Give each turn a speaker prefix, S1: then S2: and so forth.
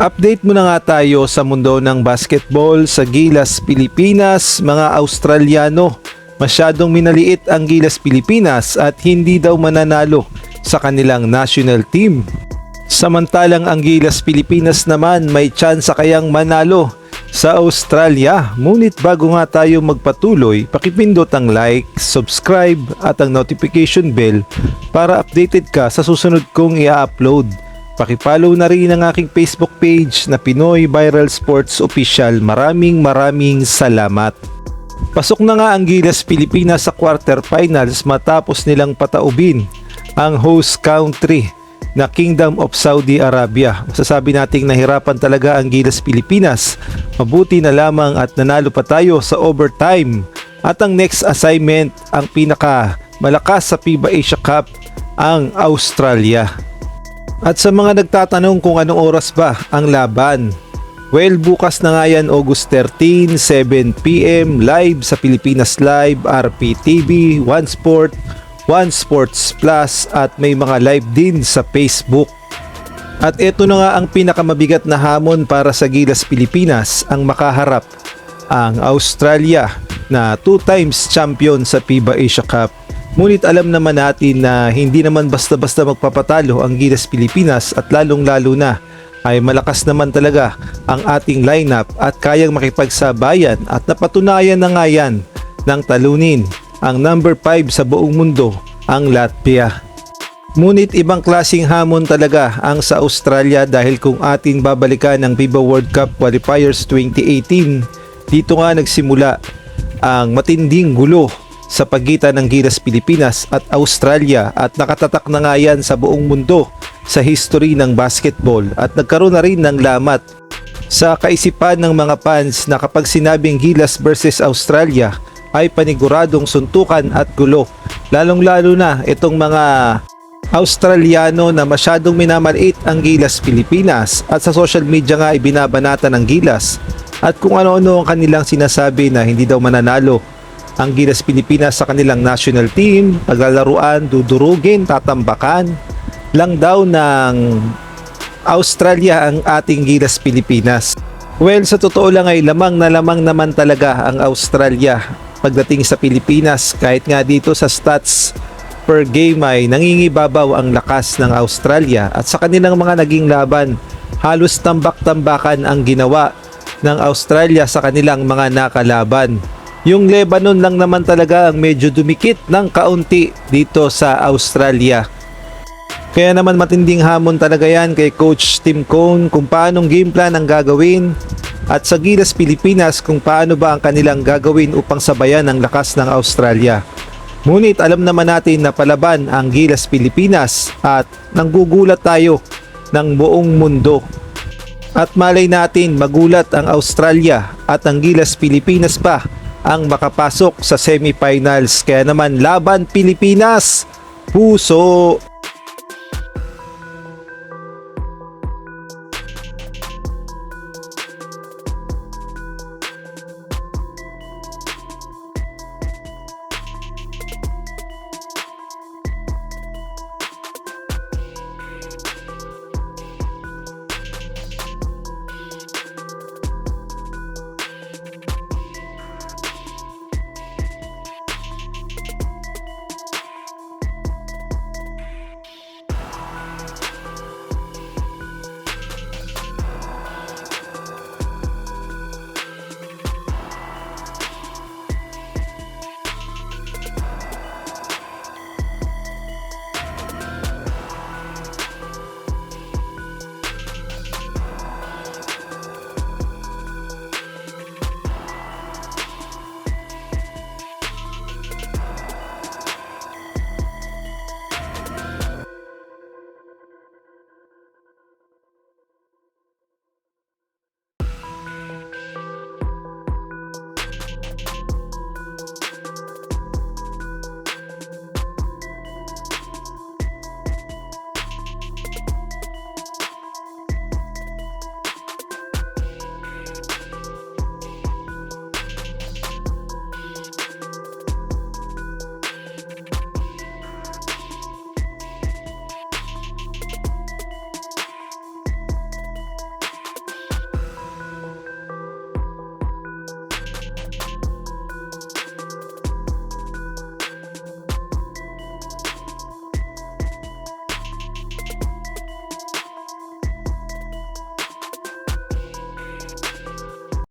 S1: Update muna nga tayo sa mundo ng basketball sa Gilas Pilipinas, mga Australiano. Masyadong minaliit ang Gilas Pilipinas at hindi daw mananalo sa kanilang national team. Samantalang ang Gilas Pilipinas naman may tsansa kayang manalo sa Australia. Ngunit bago nga tayo magpatuloy, pakipindot ang like, subscribe at ang notification bell para updated ka sa susunod kong i-upload. Pakipollow na rin ang aking Facebook page na Pinoy Viral Sports Official. Maraming salamat. Pasok na nga ang Gilas Pilipinas sa quarterfinals matapos nilang pataubin ang host country na Kingdom of Saudi Arabia. Masasabi nating nahirapan talaga ang Gilas Pilipinas. Mabuti na lamang at nanalo pa tayo sa overtime. At ang next assignment, ang pinaka malakas sa FIBA Asia Cup, ang Australia. At sa mga nagtatanong kung anong oras ba ang laban, well, bukas na nga yan, August 13, 7 PM, live sa Pilipinas Live, RPTV, One Sport, One Sports Plus at may mga live din sa Facebook. At ito na nga ang pinakamabigat na hamon para sa Gilas Pilipinas, ang makaharap ang Australia na 2 times champion sa FIBA Asia Cup. Ngunit alam naman natin na hindi naman basta-basta magpapatalo ang Gilas Pilipinas at lalong-lalo na ay malakas naman talaga ang ating lineup at kayang makipagsabayan at napatunayan na nga yan ng talunin ang number 5 sa buong mundo, ang Latvia. Ngunit ibang klaseng hamon talaga ang sa Australia dahil kung ating babalikan ang FIBA World Cup Qualifiers 2018, dito nga nagsimula ang matinding gulo sa pagitan ng Gilas Pilipinas at Australia at nakatatak na nga yan sa buong mundo sa history ng basketball at nagkaroon na rin ng lamat sa kaisipan ng mga fans na kapag sinabing Gilas versus Australia ay paniguradong suntukan at gulo, lalong-lalo na itong mga Australiano na masyadong minamaliit ang Gilas Pilipinas at sa social media nga ibinabanata ng Gilas at kung ano-ano ang kanilang sinasabi na hindi daw mananalo ang Gilas Pilipinas sa kanilang national team, paglalaruan, dudurugin, tatambakan lang daw ng Australia ang ating Gilas Pilipinas. Well, sa totoo lang ay lamang naman talaga ang Australia pagdating sa Pilipinas, kahit nga dito sa stats per game ay nangingibabaw ang lakas ng Australia at sa kanilang mga naging laban, halos tambak-tambakan ang ginawa ng Australia sa kanilang mga nakalaban. Yung Lebanon lang naman talaga ang medyo dumikit ng kaunti dito sa Australia. Kaya naman matinding hamon talaga yan kay Coach Tim Cone kung paanong game plan ang gagawin at sa Gilas Pilipinas kung paano ba ang kanilang gagawin upang sabayan ang lakas ng Australia. Ngunit alam naman natin na palaban ang Gilas Pilipinas at nanggugulat tayo ng buong mundo. At malay natin magulat ang Australia at ang Gilas Pilipinas pa ang makapasok sa semifinals. Kaya naman laban Pilipinas, puso!